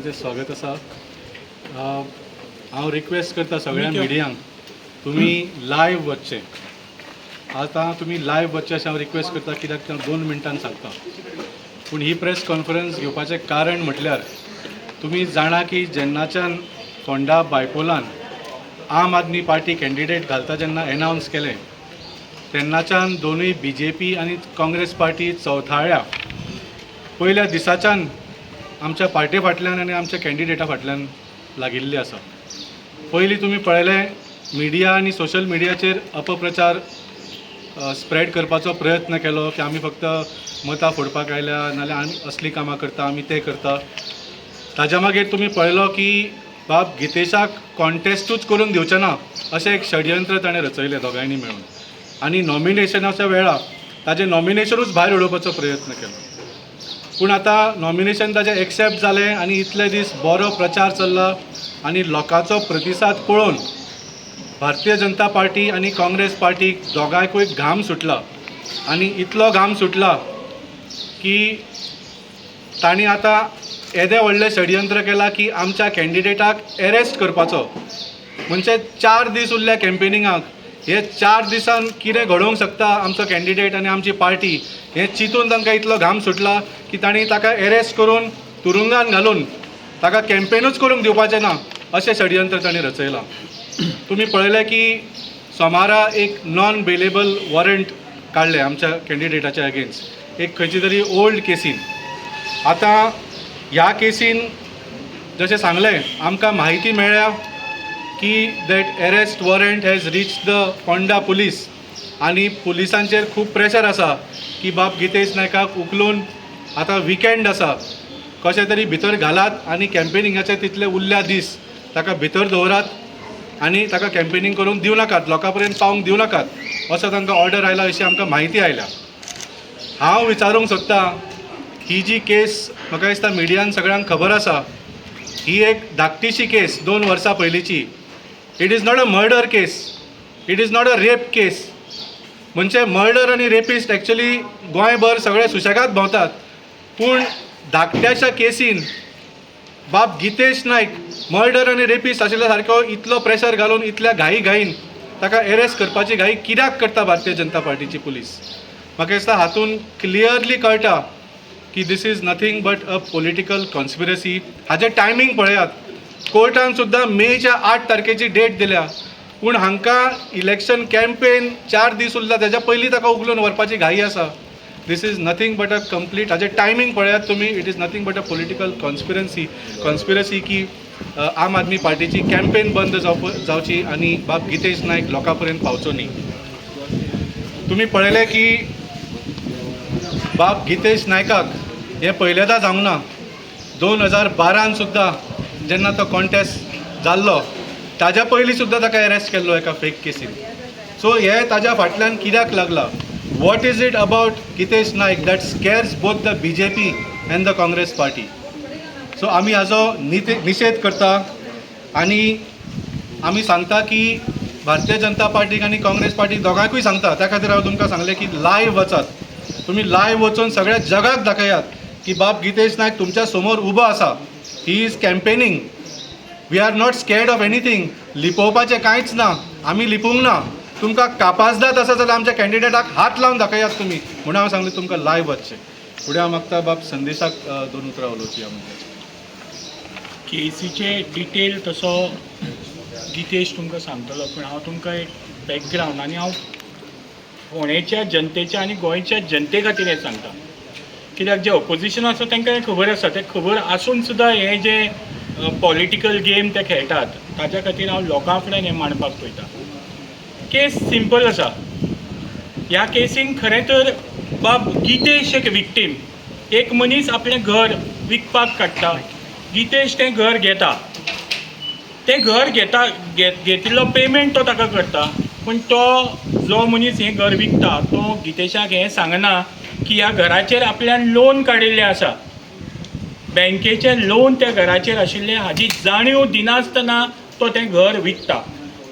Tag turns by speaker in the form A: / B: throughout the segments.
A: माझे स्वागत आसा. हांव रिक्वेस्ट करता सगळ्या मिडियांक तुम्ही लायव्ह वचचे. आतां तुम्ही लायव्ह वचचे अशें हांव रिक्वेस्ट करता, कित्याक हांव 2 मिनटांन सांगता. पूण ही प्रेस कॉन्फरन्स घेवपाचें कारण म्हटल्यार तुम्ही जाणा की जेन्नाच्यान फोंडा बायपोलान आम आदमी पार्टी कॅन्डिडेट घालता जेन्ना एनावन्स केलें तेन्नाच्यान दोनूय BJP आनी काँग्रेस पार्टी चवथाळ्या. पयल्या दिसाच्यान आमच्या पार्टी फाटल्यान आनी आमच्या कॅन्डिडेटा फाटल्यान लागिल्ली आसा. पयलीं तुमी पळयलें मिडिया आनी सोशल मिडियाचेर अपप्रचार स्प्रेड करपाचो प्रयत्न केलो की आमी फक्त मतां फोडपाक आयल्या, नाल्यार आमी असली कामां करता, आमी तें करता. ताज्या मागीर तुमी पळयलो की बाब गितेशाक कॉन्टेस्टूच करून दिवचें ना अशें एक षडयंत्र ताणें रचयलें दोगांयनी मेळून. आनी नॉमिनेशनाच्या वेळार ताजें नॉमिनेशनूच भायर उडोवपाचो प्रयत्न केलो. पूण आतां नॉमिनेशन ताजें एक्सेप्ट जालें आनी इतले दीस बरो प्रचार चल्ला आनी लोकांचो प्रतिसाद पळोवन भारतीय जनता पार्टी आनी काँग्रेस पार्टीक दोगांयकूय घाम सुटला. आनी इतलो घाम सुटला की तांणी आतां येदें व्हडलें षडयंत्र केलां की आमच्या कॅन्डिडेटाक एरेस्ट करपाचो. म्हणजे 4 दीस उरल्या कॅम्पेनिंगाक. हे 4 दिसान कितें घडोवंक शकता आमचो कॅन्डिडेट आनी आमची पार्टी हें चिंतून तांकां इतलो घाम सुटला की तांणी ताका एरेस्ट करून तुरुंगान घालून ताका कॅम्पेनूच करूंक दिवपाचें ना अशें षडयंत्र तांणी रचयलां. तुमी पळयलें की सोमारा एक नॉन बेलेबल वॉरंट काडलें आमच्या कॅन्डिडेटाच्या अगेन्स्ट एक खंयची तरी ओल्ड केसीन. आतां ह्या केसीन जशें सांगलें आमकां म्हायती मेळ्ळ्या की that arrest warrant has reach the Phonda police आनी पुलिसांचेर खूब प्रेशर आसा की बाब गितेश नायकाक उखलून आतां विकेंड आसा कशें तरी भितर घालात आनी कॅम्पेनिंगाचे तितले उरल्या दीस ताका भितर दवरात आनी ताका कॅम्पेनिंग करून दिवं नाकात, लोकां पर्यंत पावंक दिवं नाकात असो तांकां ऑर्डर आयला अशी आमकां म्हायती आयल्या. हांव विचारूंक सोदतां ही जी केस म्हाका दिसता मिडियान सगळ्यांक खबर आसा, ही एक धाकटीशी केस 2 वर्सां पयलींची. It is not a murder case, it is not a rape case. म्हणजे मर्डर आनी रेपिस्ट एक्चुअली गोंयभर सगळे सुशेगाद भोंवतात. पूण धाकट्याशा केसीन बाब गितेश नायक मर्डर आनी रेपिस्ट आशिल्ल्या सारको इतलो प्रेशर घालून इतल्या घाईन ताका एरेस्ट करपाची घाई कित्याक करता भारतीय जनता पार्टीची पुलीस. म्हाका दिसता हातून क्लियरली कळटा की this is nothing but a political conspiracy. हाजें टायमींग पळयात. कोर्टान सुद्दां मेच्या 8 तारखेची डेट दिल्या. पूण हांकां इलेक्शन कॅम्पेन 4 दीस उरला तेज्या पयलीं ताका उखलून व्हरपाची घाई आसा. This is nothing but a complete हाजें टायमींग पळयात तुमी. It is nothing but a political conspiracy की आम आदमी पार्टीची कॅम्पेन बंद जावची आनी बाब गितेश नायक लोकां पर्यंत पावचो न्ही. तुमी पळयलें की बाब गितेश नायकाक हें पयलेंदां जावंक ना. 2012 सुद्दां जेन्ना तो कॉन्टेस्ट जाल्लो ताज्या पयलीं सुद्दां ताका एरेस्ट केल्लो एका फेक केसीन. सो हे ताज्या फाटल्यान कित्याक लागला? What is it about Gitesh Naik that scares both the BJP and the Congress party? So आमी हाजो निशेध करता आनी आमी सांगता की भारतीय जनता पार्टीक आनी काँग्रेस पार्टीक दोगांयकूय सांगता. त्या खातीर हांव तुमकां सांगलें की लायव्ह वचात. तुमी लायव्ह वचून सगळ्या जगाक दाखयात की बाब गितेश नायक तुमच्या समोर उबो आसा. He is campaigning. We are not scared of anything. लिपोवपाचें कांयच ना. आमी लिपोवंक ना. तुमकां कापासदाद आसा जाल्यार आमच्या कॅन्डिडेटाक हात लावन दाखयात तुमी म्हणून हांव सांगलें तुमकां लायव्ह वचचें. फुडें हांव मागता बाब संदेशाक 2 उतरां उलोवची.
B: केसीचे डिटेल तसो गितेश तुमकां सांगतलो, पूण हांव तुमकां एक बॅकग्रावंड आनी हांव फोंडेच्या जनतेच्या आनी गोंयच्या जनते खातीर हें सांगता. कित्याक जे ऑपोजिशन आसा तांकां हें खबर आसा. तें खबर आसून सुद्दां हे जे पॉलिटिकल गेम ते खेळटात ताच्या खातीर हांव लोकां फुडें हें मांडपाक पळयता. केस सिंपल आसा. ह्या केसीन खरें तर बाब गितेश एक विक्टीम. एक मनीस आपलें घर विकपाक काडटा. गितेश तें घर घेता. तें घर घेतिल्लो पेमेंट तो ताका करता. पूण तो जो मनीस हें घर विकता तो गितेशाक हें सांगना की ह्या घराचेर आपल्यान लोन काडिल्लें आसा. बँकेचें लोन त्या घराचेर आशिल्लें हाची जाणीव दिनासतना तो तें घर विकता.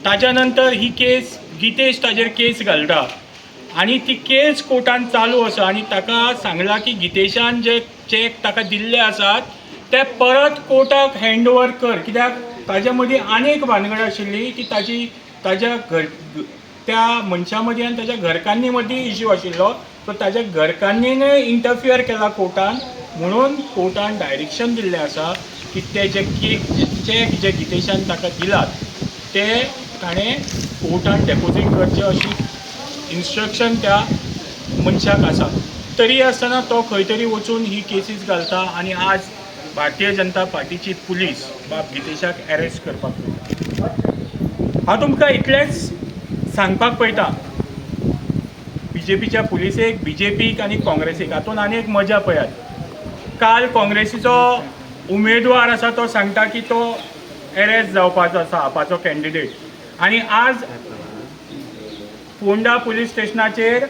B: ताच्या नंतर ही केस गितेश ताजेर केस घालता आनी ती केस कोर्टान चालू आसा आनी ताका सांगलां की गितेशान जे चॅक ताका दिल्ले आसात ते परत कोर्टाक हँड ओवर कर, कित्याक ताज्या मदीं आनी एक भानगड आशिल्ली की ताज्या त्या मनशा मदीं आनी ताज्या घरकान्नी मदीं इश्यू आशिल्लो. सो ताज्या घरकान्नीनय इंटरफियर केला कोर्टान, म्हणून कोर्टान डायरेक्शन दिल्लें आसा की ते जे चॅक जे गितेशान ताका दिलात ते ताणें कोर्टान डेपोजीट करचे अशी इन्स्ट्रक्शन त्या मनशाक आसा. तरी आसतना तो खंय तरी वचून ही केसीस घालता आनी आज भारतीय जनता पार्टीची पुलीस बाब गितेशाक अरेस्ट करपाक वयता. हांव तुमकां इतलेंच सांगपाक पळयता, BJPच्या पुलिसेक, BJPक आनी काँग्रेसीक हातून आनी एक मजा पळयात. काल काँग्रेसीचो उमेदवार आसा तो सांगता की तो अरेस्ट जावपाचो आसा आपाचो कॅन्डिडेट, आनी आज फोंडा पुलीस स्टेशनाचेर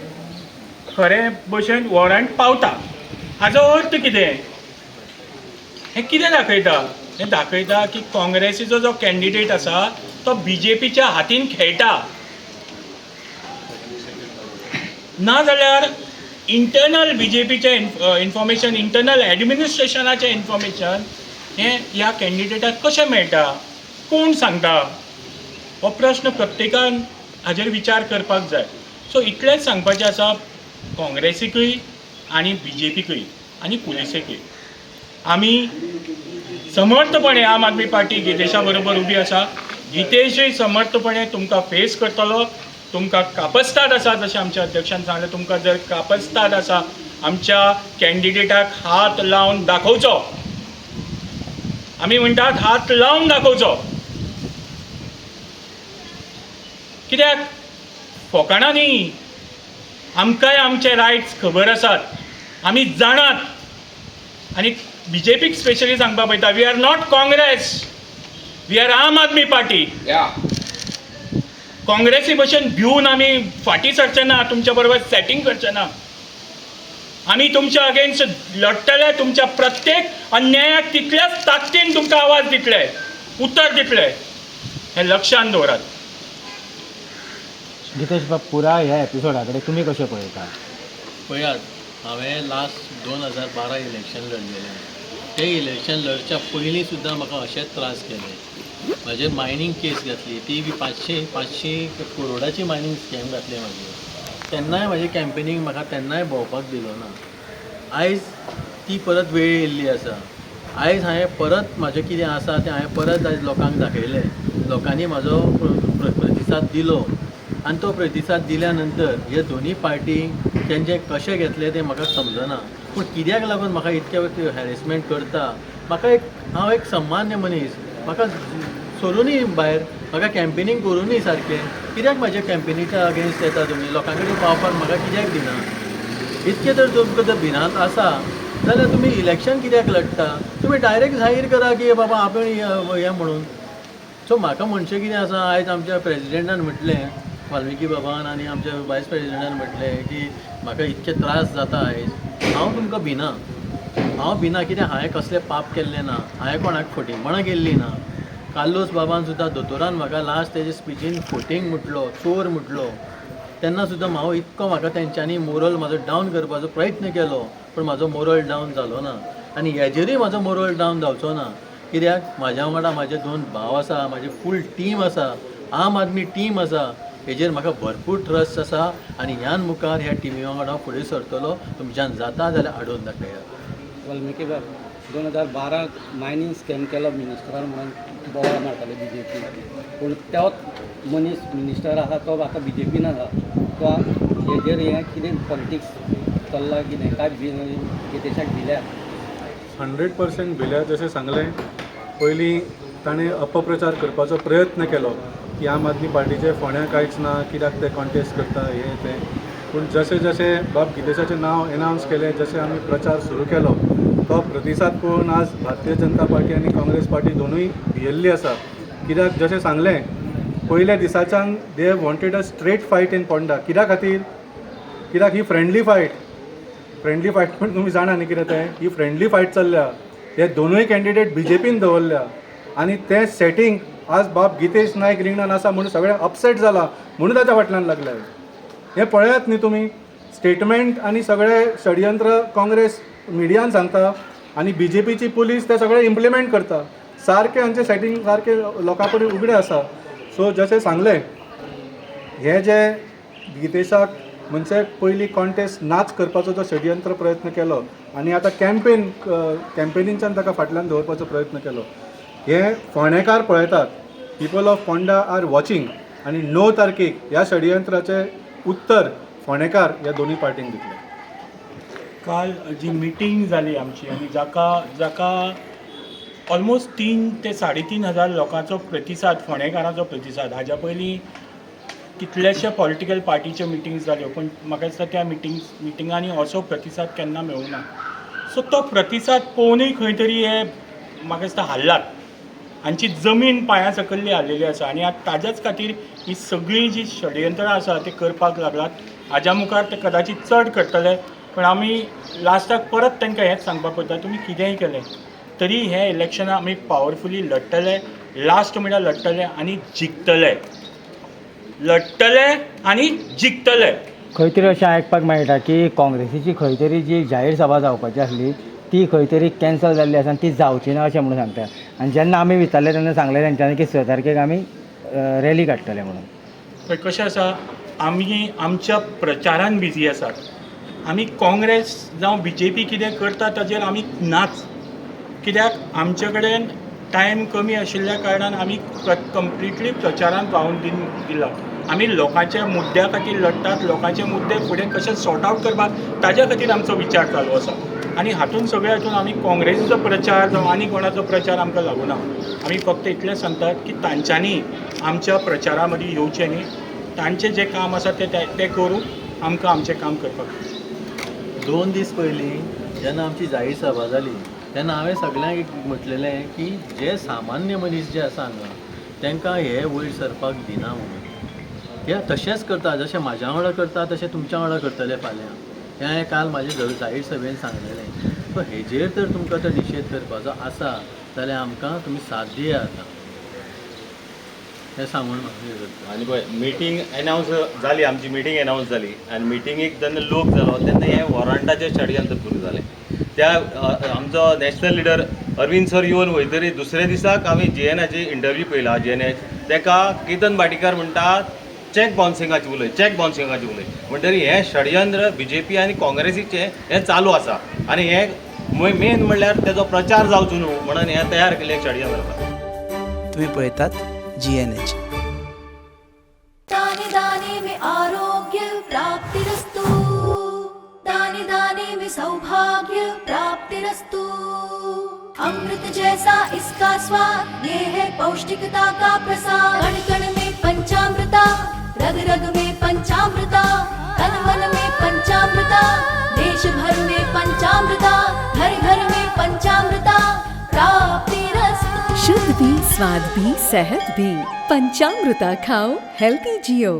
B: खरे भशेन वॉरंट पावता. हाचो अर्थ कितें? हें कितें दाखयता? हें दाखयता की काँग्रेसीचो जो कॅन्डिडेट आसा तो BJPच्या हातीन खेळटा. नाजाल्यार इंटरनल BJPचें इन्फॉर्मेशन, इंटरनल एडमिनिस्ट्रेशनाचें इन्फॉर्मेशन हें ह्या कॅन्डिडेटाक कशें मेळटा? कोण सांगता? हो प्रश्न प्रत्येकान हाजेर विचार करपाक जाय. सो इतलेंच सांगपाचें आसा काँग्रेसीकूय आनी BJPकूय आनी पुलिसेकूय, आमी समर्थपणे आम आदमी पार्टी गितेशा बरोबर उबी आसा. गितेशूय समर्थपणे तुमकां फेस करतलो. तुमकां कापस्ताद आसा, जशें आमच्या अध्यक्षान सांगलें, तुमकां जर कापस्ताद आसा आमच्या कॅन्डिडेटाक हात लावन दाखोवचो. आमी म्हणटात हात लावन दाखोवचो. कित्याक फकाणां न्ही, आमकांय आमचे रायट्स खबर आसात, आमी जाणात. आनी BJPक स्पेशली सांगपाक पळयता, we are not Congress, we are Aam Aadmi party. काँग्रेसी भशेन भिवन आमी फाटीं सरचे ना, तुमच्या बरोबर सेटींग करचे ना. आमी तुमच्या अगेन्स्ट लडटले, तुमच्या प्रत्येक अन्यायाक तितल्याच ताकदीन तुमकां आवाज दितले, उत्तर दितले, हें लक्षांत दवरात.
C: गितेश बाब, पुराय ह्या एपिसोडा कडेन तुमी कशें पळयता?
D: पळयात, हांवें लास्ट 2012 इलेक्शन लडलेलें. ते इलेक्शन लडच्या पयलीं सुद्दां म्हाका अशेच त्रास केले. म्हाजेर मायनींग केस घातली, ती बी 500 करोडाची मायनींग स्कॅम घातली म्हाजेर. तेन्नाय म्हाजें कॅम्पेनींग म्हाका तेन्नाय भोंवपाक दिलो ना. आयज ती परत वेळ येयल्ली आसा. आयज हांवें परत म्हाजें कितें आसा तें हांवें परत आयज लोकांक दाखयलें. लोकांनी म्हाजो प्रतिसाद दिलो आनी तो प्रतिसाद दिल्या नंतर हे दोनी पार्टी तेंचे कशें घेतले तें म्हाका समजना. पूण कित्याक लागून म्हाका इतके हॅरेसमेंट करता? हांव एक सामान्य मनीस, म्हाका सरूनय भायर, म्हाका कॅम्पेनींग करूनय सारकें. कित्याक म्हाज्या कॅम्पेनीच्या अगेन्स्ट येता तुमी? लोकां कडेन पावपाक म्हाका कित्याक दिना? इतकें तर तुमकां जर भिरांत आसा जाल्यार तुमी इलेक्शन कित्याक लडटा? तुमी डायरेक्ट जाहीर करा की बाबा आपण हें म्हणून. सो म्हाका म्हणचें कितें आसा, आयज आमच्या प्रेजिडेंटान म्हटलें, वाल्मिकी बाबान, आनी आमच्या वायस प्रेजिडेंटान म्हटलें की म्हाका इतके त्रास जाता आयज. हांव तुमकां भिना, हांव भिना. कित्याक हांवें कसलें पाप केल्लें ना, हांवें कोणाक फटिंगपणां केल्लीं ना. कार्लोस बाबान सुद्दां दोतोरान म्हाका लास्ट तेजे स्पिचीन फटींग म्हटलो, चोर म्हटलो. तेन्ना सुद्दां म्हाका तेंच्यांनी मोरल म्हाजो डावन करपाचो प्रयत्न केलो, पूण म्हाजो मोरल डावन जालो ना. आनी हेजेरूय म्हाजो मोरल डावन जावचो ना. कित्याक म्हाज्या वांगडा म्हाजे 2 भाव आसा, म्हाजी फूल टीम आसा, आम आदमी टीम आसा. हेजेर म्हाका भरपूर ट्रस्ट आसा आनी ह्यान मुखार ह्या टिमी वांगडा फुडें सरतलो. तुमच्यान जाता जाल्यार हाडून दाखयात.
C: वाल्मिकी बाब, 2012 मायनींग स्कॅम केलो मिनिस्टरान म्हणून बोवाळ मारताले BJP. पूण तोच मनीस मिनिस्टर आसा तो आतां BJPन आसा. तो हेजेर हें कितें पॉलिटिक्स चल्ला कितें काय गितेशाक दिल्या?
A: 100% भिल्या. जशें सांगलें, पयलीं ताणें अपप्रचार करपाचो प्रयत्न केलो की आम आदमी पार्टीचे फोंड्या कांयच ना, कित्याक ते कॉन्टेस्ट करता हें तें. पूण जशें जशें बाब गितेशाचें नांव एनावन्स केलें, जशें आमी प्रचार सुरू केलो, तो प्रतिसाद पळोवन आज भारतीय जनता पार्टी आनी काँग्रेस पार्टी दोनूय भियेल्ली आसा. कित्याक जशें सांगलें, पयल्या दिसाच्यान they wanted a straight fight in Ponda. कित्या खातीर? कित्याक ही फ्रेंडली फायट पूण तुमी जाणा न्ही कितें तें. ही फ्रेंडली फायट चल्ल्या. हे दोनूय कॅन्डिडेट BJPन दवरल्या आनी तें सेटींग आज बाब गितेश नायक रिंगणान आसा म्हणून सगळें अपसेट जाला, म्हणून ताच्या फाटल्यान लागल्या. हें पळयात न्ही तुमी. स्टेटमेंट आनी सगळें षडयंत्र काँग्रेस मिडियान सांगता. आनी BJPची पुलीस ते सगळें इम्प्लिमेंट करता. सारकें हांचे सेटींग सारकें लोकां कडेन उगडें आसा. सो जशें सांगलें, हे जे गितेशाक म्हणजे पयलीं कॉन्टेस्ट नाच करपाचो जो षडयंत्र प्रयत्न केलो आनी आतां कॅम्पेनींच्यान ताका फाटल्यान दवरपाचो प्रयत्न केलो, हे फोंडेकार पळयतात. People of Ponda are watching आनी 9 तारखेक ह्या षडयंत्राचें उत्तर फोंडेकार ह्या दोनूय पार्टींक दितले.
B: काल जी मिटींग जाली आमची आनी जाका ऑलमोस्ट 3 ते 3.5 हजार लोकांचो प्रतिसाद, फोंडेकारांचो प्रतिसाद. हाज्या पयलीं कितलेशे पॉलिटिकल पार्टीच्यो मिटींग्स जाल्यो, पूण म्हाका दिसता त्या मिटिंगांनी असो प्रतिसाद केन्ना मेळूंक ना. सो तो प्रतिसाद पळोवनूय खंय तरी हे म्हाका दिसता हाल्लात. हांची जमीन पांया सकयली हाल्लेली आसा आनी आतां ताज्याच खातीर ही सगळीं जी षडयंत्रां आसा ती करपाक लागलात. हाज्या मुखार ते कदाचित चड करतले, पण आमी लास्टाक परत तांकां हेंच सांगपाक पडटा, तुमी कितेंय केलें तरी हे इलेक्शनां आमी पावरफुली लडटले, लास्ट म्हणल्यार लडटले आनी जिखतले. लडटले आनी जिखतले.
E: खंय तरी अशें आयकपाक मेळटा की काँग्रेसीची खंय तरी जी जाहीर सभा जावपाची आसली ती खंय तरी कॅन्सल जाल्ली आसा आनी ती जावची ना अशें म्हणून सांगता. आनी जेन्ना आमी विचारलें तेन्ना सांगलें तेंच्यांनी की 6 तारखेक आमी रॅली काडटले म्हणून.
B: पळय कशें आसा, आमी आमच्या प्रचारान बिजी आसात. आमी काँग्रेस जावं BJP कितें करता ताजेर आमी नाच. कित्याक आमचे कडेन टायम कमी आशिल्ल्या कारणान आमी कंप्लिटली प्रचारांत वाहून दिला. आमी लोकांच्या मुद्द्या खातीर लडटात. लोकांचे मुद्दे फुडें कशे सॉर्ट आवट करपाक ताज्या खातीर आमचो विचार चालू आसा. आनी हातूंत सगळ्या हातूंत आमी काँग्रेसीचो प्रचार जावं आनी कोणाचो प्रचार आमकां लागूना. आमी फक्त इतलें सांगतात की तांच्यांनी आमच्या प्रचारा मदीं येवचें न्ही. तांचें जें काम आसा तें करून आमकां आमचें काम करपाक.
D: 2 दीस पयलीं जेन्ना आमची जाहीर सभा जाली तेन्ना हांवें सगळ्यांक एक म्हटलेलें की जे सामान्य मनीस जे आसा हांगा तांकां हे वयर सरपाक दिना म्हणून. ते तशेंच करता, जशें म्हाज्या वांगडा करता तशें तुमच्या वांगडा करतले फाल्यां. तें हांवें काल म्हाजे जाहीर सभेन सांगलेलें. सो हेजेर तर तुमकां तो निशेध करपाचो आसा जाल्यार आमकां तुमी साथ दियात हें सांगून म्हाका हे करता.
F: आनी पळय मिटींग एनावन्स जाली, आमची मिटींग एनावन्स जाली आनी मिटींगेक जेन्ना लोक जालो तेन्ना हें वॉरंटाचें षडयंत्र सुरू जालें. त्या आमचो नॅशनल लिडर अरविंद सर येवन वयतरी दुसऱ्या दिसाक हांवें JNAची इंटरव्यू पळयला. JNA तेका केतन भाटीकार म्हणटा चॅक बाउन्सिंगाची उलय, चॅक बाउन्सिंगाची उलय. म्हणटरी हें षडयंत्र BJP आनी काँग्रेसीचें हें चालू आसा आनी हें मेन म्हणल्यार तेजो प्रचार जावचो न्हू म्हणून हें तयार केलें षडयंत्र.
G: तुम्ही पळयतात GNH.
H: दाने दाने में आरोग्य प्राप्तिरस्तु, दाने दाने में सौभाग्य प्राप्तिरस्तु. अमृत जैसा इसका स्वाद, ये है पौष्टिकता का प्रसाद. कण कण में पंचामृता, रग रग में पंचामृता, तन मन में पंचामृता, देश भर में पंचामृता, घर घर में पंचामृता प्राप्तिरस्तु.
I: शुद्ध भी, स्वाद भी, सेहत भी. पंचामृता खाओ, हेल्थी जियो.